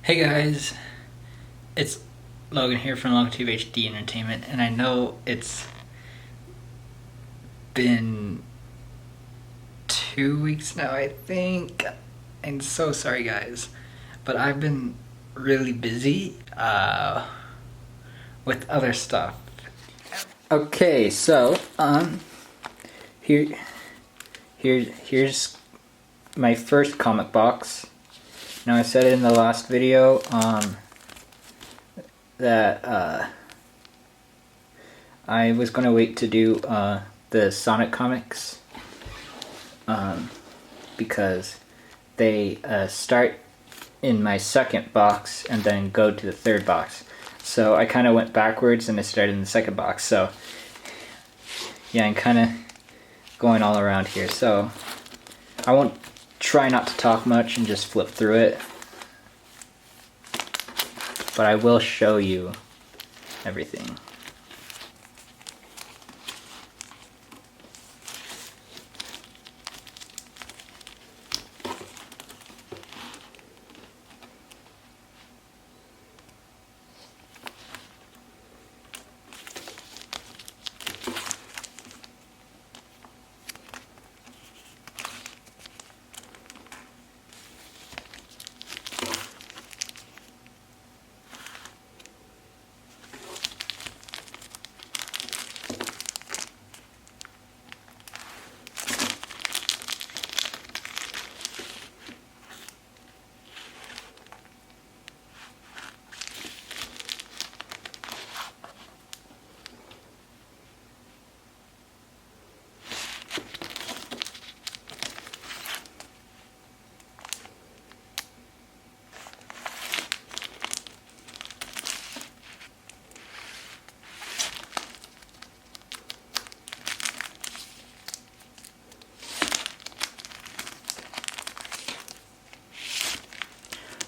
Hey guys, it's Logan here from LoganTubeHD Entertainment, and I know it's been 2 weeks now, I think. I'm so sorry, guys, but I've been really busy with other stuff. Okay, so here's my first comic box. Now I said it in the last video that I was going to wait to do the Sonic comics because they start in my second box and then go to the third box. So I kind of went backwards and I started in the second box. So yeah, I'm kind of going all around here. So I won't try not to talk much and just flip through it, but I will show you everything.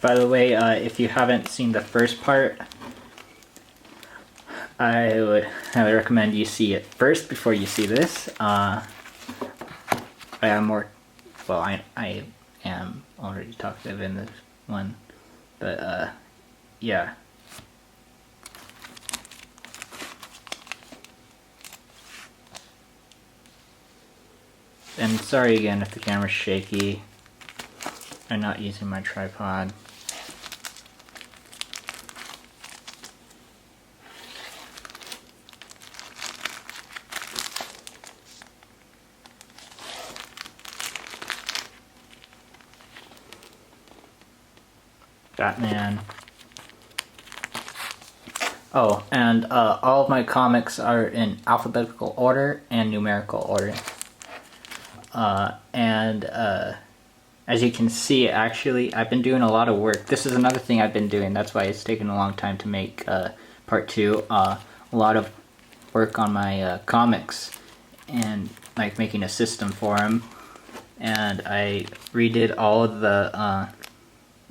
By the way, if you haven't seen the first part, I would highly recommend you see it first before you see this. I am more, well, I am already talkative in this one, but yeah. And sorry again if the camera's shaky. I'm not using my tripod. Batman. Oh, and all of my comics are in alphabetical order and numerical order. As you can see, actually, I've been doing a lot of work. This is another thing I've been doing. That's why it's taken a long time to make part 2. A lot of work on my comics and like making a system for them. And I redid all of the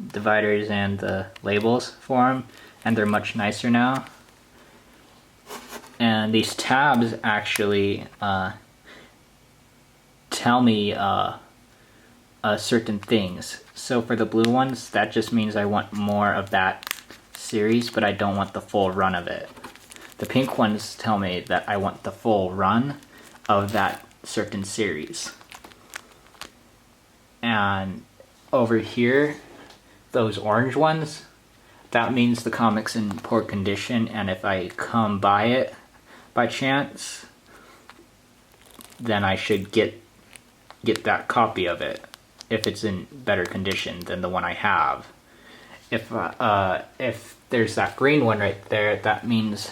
dividers and the labels for them, and they're much nicer now. And these tabs actually tell me certain things. So for the blue ones, that just means I want more of that series, but I don't want the full run of it. The pink ones tell me that I want the full run of that certain series. And over here, those orange ones, that means the comic's in poor condition, and if I come by it by chance, then I should get that copy of it if it's in better condition than the one I have. If there's that green one right there, that means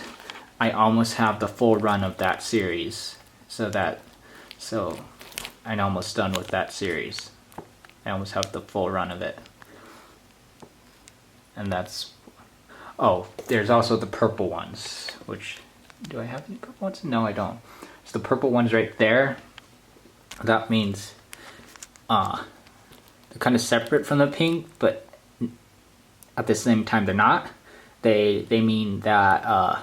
I almost have the full run of that series. So I'm almost done with that series. I almost have the full run of it. And that's, oh, there's also the purple ones, which, do I have any purple ones? No, I don't. It's the purple ones right there. That means they're kind of separate from the pink, but at the same time they're not. They mean that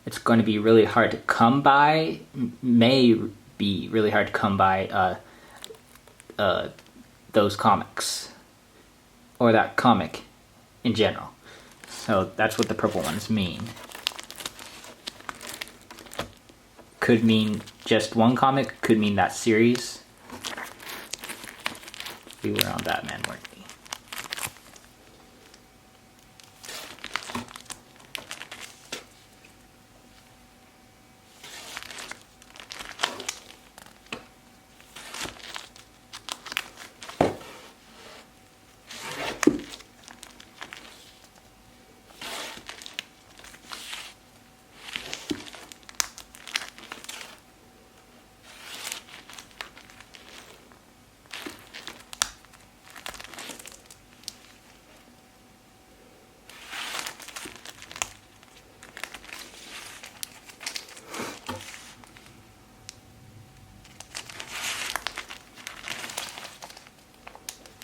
it's going to be really hard to come by, may be really hard to come by those comics, or that comic in general. So that's what the purple ones mean. Could mean just one comic, could mean that series. We were on Batman, weren't we?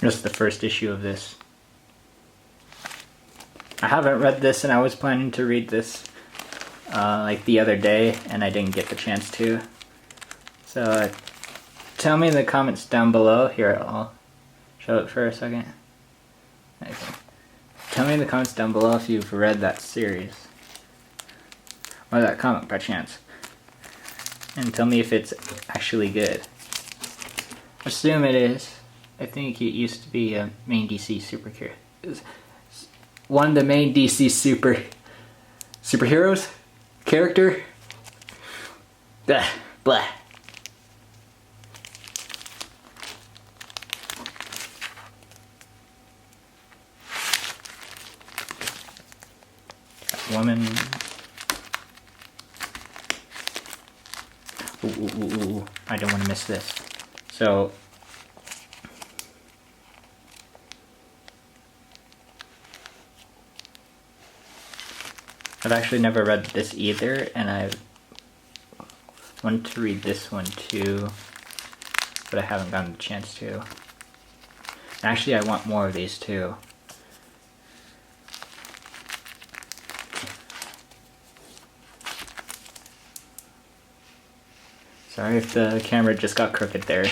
Just the first issue of this. I haven't read this, and I was planning to read this like the other day, and I didn't get the chance to. So tell me in the comments down below. Here, I'll show it for a second. Okay. Tell me in the comments down below if you've read that series or that comic by chance, and tell me if it's actually good. Assume it is. I think it used to be a main DC superhero. One of the main DC superheroes? Character? Blah, blah. Woman. Ooh. I don't want to miss this. So, I've actually never read this either, and I wanted to read this one too, but I haven't gotten the chance to. Actually, I want more of these too. Sorry if the camera just got crooked there.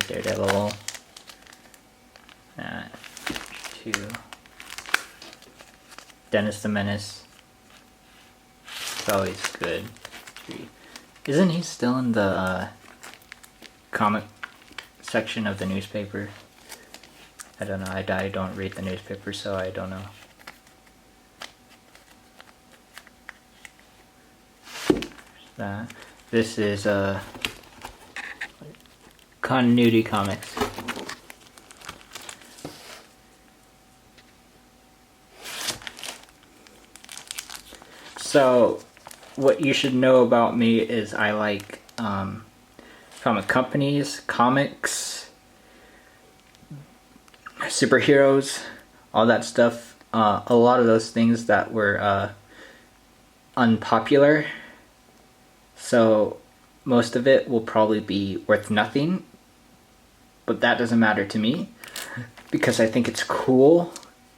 Daredevil. 2. Dennis the Menace. It's always good. 3. Isn't he still in the comic section of the newspaper? I don't know. I don't read the newspaper, so I don't know. That. This is Continuity Comics. So, what you should know about me is I like comic companies, comics, superheroes, all that stuff. A lot of those things that were unpopular. So, most of it will probably be worth nothing. But that doesn't matter to me, because I think it's cool,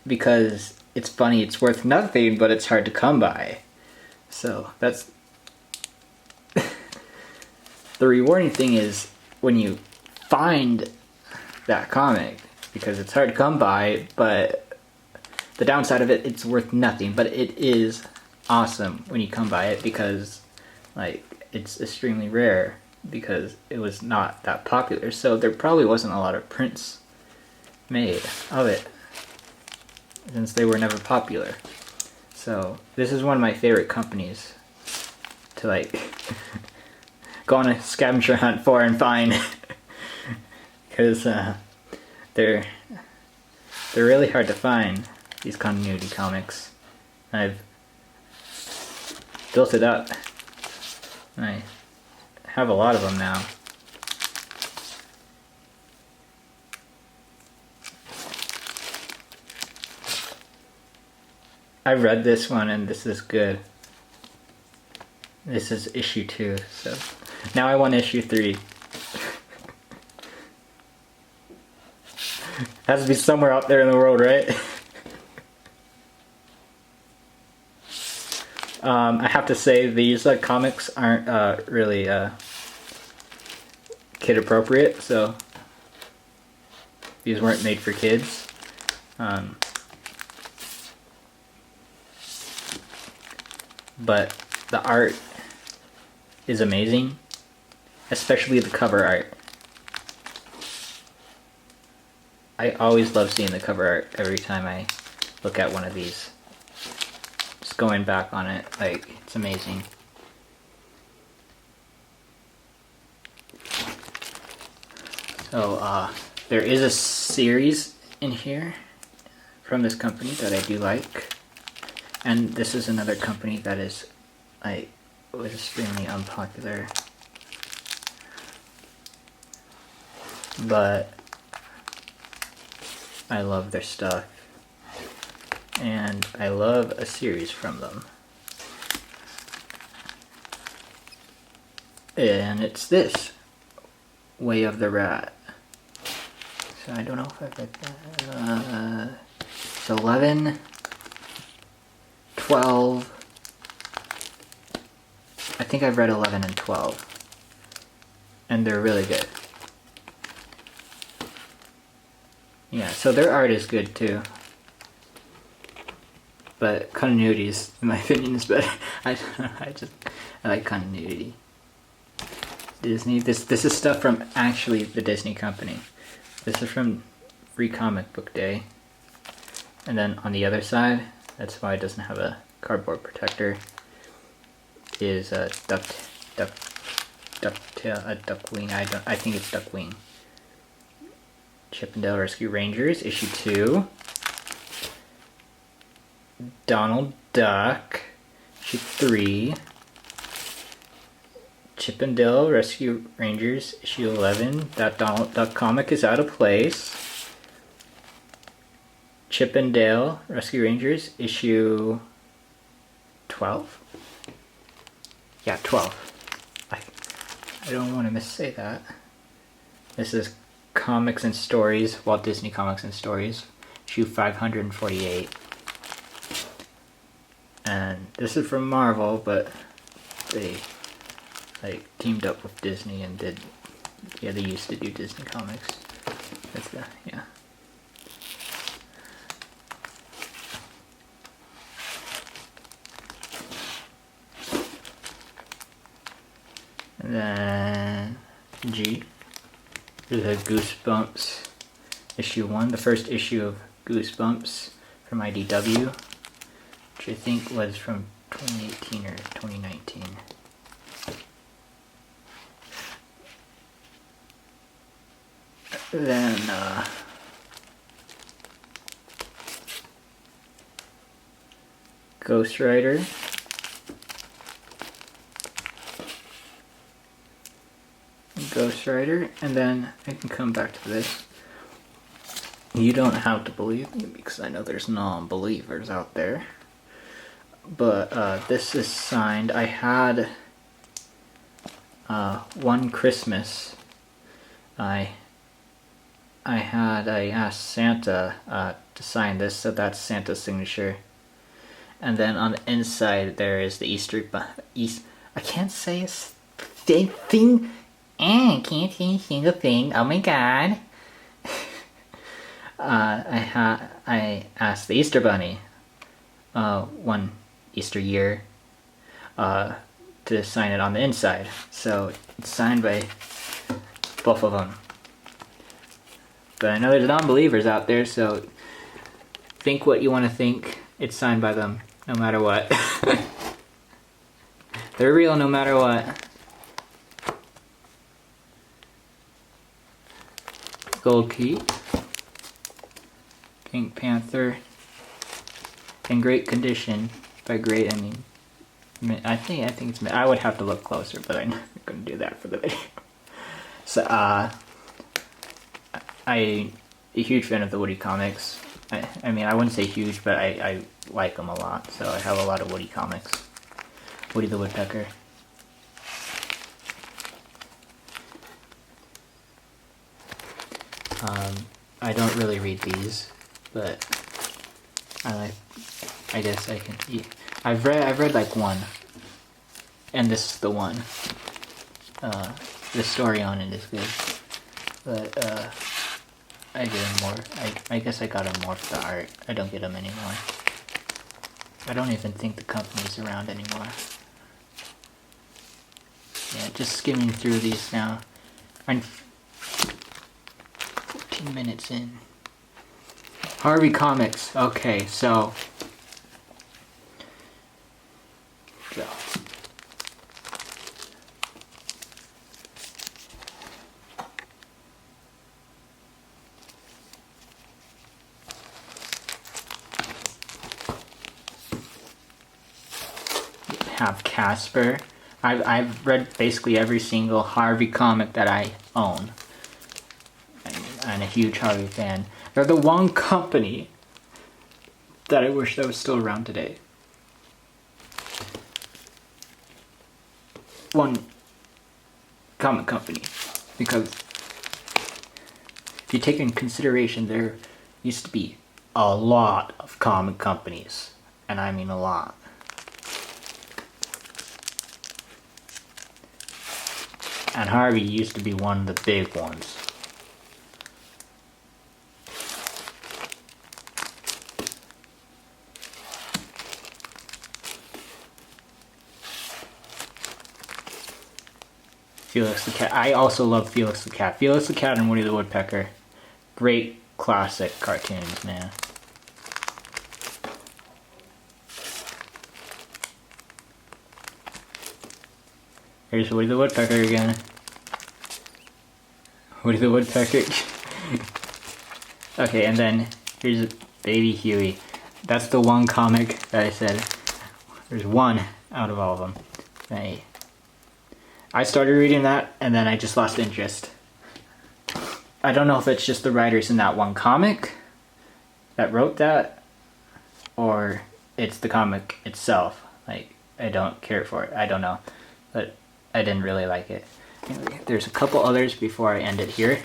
because it's funny, it's worth nothing, but it's hard to come by. So that's the rewarding thing is when you find that comic, because it's hard to come by, but the downside of it, it's worth nothing, but it is awesome when you come by it, because like it's extremely rare, because it was not that popular, so there probably wasn't a lot of prints made of it since they were never popular. So this is one of my favorite companies to like go on a scavenger hunt for and find, because they're really hard to find, these continuity comics. I've built it up. I have a lot of them now. I read this one and this is good. This is issue 2, so now I want issue 3. Has to be somewhere out there in the world, right? I have to say these comics aren't really kid appropriate, so these weren't made for kids. But the art is amazing, especially the cover art. I always love seeing the cover art every time I look at one of these. Just going back on it, like, it's amazing. So, there is a series in here from this company that I do like. And this is another company that is, was extremely unpopular. But I love their stuff. And I love a series from them. And it's this, Way of the Rat. So I don't know if I've read that. It's 11, 12. I think I've read 11 and 12. And they're really good. Yeah, so their art is good too. But continuity is, in my opinion, is better. I don't know, I like continuity. Disney, this is stuff from actually the Disney company. This is from Free Comic Book Day. And then on the other side, that's why it doesn't have a cardboard protector, is a Duckwing. I think it's Duckwing. Chip 'n Dale Rescue Rangers, issue 2. Donald Duck, issue 3. Chip 'n Dale Rescue Rangers, issue 11. That Donald Duck comic is out of place. Chip 'n Dale Rescue Rangers, issue 12? Yeah, 12. I don't want to missay that. This is Comics and Stories, Walt Disney Comics and Stories, issue 548. And this is from Marvel, but they teamed up with Disney and did, yeah, they used to do Disney comics. That's the, yeah. And then G. There's a Goosebumps issue 1, the first issue of Goosebumps from IDW, which I think was from 2018 or 2019. Then Ghost Rider. Ghost Rider, and then I can come back to this. You don't have to believe me because I know there's non-believers out there. But this is signed. I had one Christmas. I asked Santa to sign this, so that's Santa's signature. And then on the inside there is the Easter I can't say a thing. I can't say a single thing. Oh my god. I asked the Easter Bunny one Easter year to sign it on the inside. So it's signed by both of them. But I know there's non-believers out there, so think what you want to think. It's signed by them, no matter what. They're real no matter what. Gold Key, Pink Panther, in great condition. By great, I mean, I think it's. I would have to look closer, but I'm not going to do that for the video. So, I'm a huge fan of the Woody comics. I mean, I wouldn't say huge, but I like them a lot. So I have a lot of Woody comics. Woody the Woodpecker. I don't really read these, but I guess I can I've read like one, and this is the one. The story on it is good, but I get them more. I guess I got them more for the art. I don't get them anymore. I don't even think the company's around anymore. Yeah, just skimming through these now. I'm 14 minutes in. Harvey Comics. Okay, so have Casper. I've read basically every single Harvey comic that I own. I'm a huge Harvey fan. They're the one company that I wish that was still around today. One comic company. Because if you take in consideration, there used to be a lot of comic companies. And I mean a lot. And Harvey used to be one of the big ones. Felix the Cat. I also love Felix the Cat. Felix the Cat and Woody the Woodpecker. Great classic cartoons, man. Here's Woody the Woodpecker again. Woody the Woodpecker. Okay, and then here's Baby Huey. That's the one comic that I said. There's one out of all of them. I started reading that, and then I just lost interest. I don't know if it's just the writers in that one comic that wrote that, or it's the comic itself. Like, I don't care for it. I don't know. But I didn't really like it. Anyway, there's a couple others before I end it here.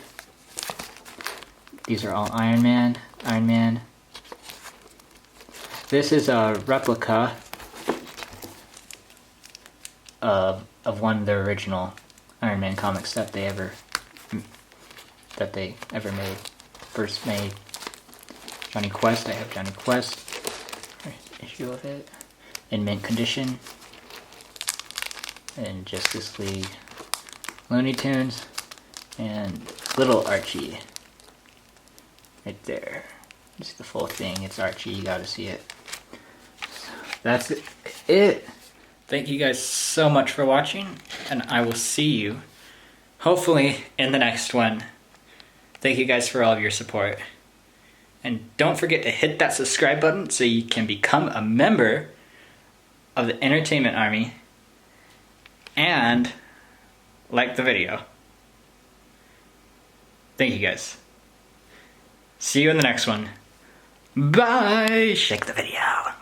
These are all Iron Man. Iron Man. This is a replica of one of the original Iron Man comics that they ever made. First made Johnny Quest. I have Johnny Quest. Issue of it in mint condition. And Justice League, Looney Tunes, and Little Archie. Right there. It's the full thing. It's Archie. You gotta see it. So that's it. Thank you guys so much for watching, and I will see you, hopefully, in the next one. Thank you guys for all of your support. And don't forget to hit that subscribe button so you can become a member of the Entertainment Army. And like the video. Thank you guys. See you in the next one. Bye! Shake the video.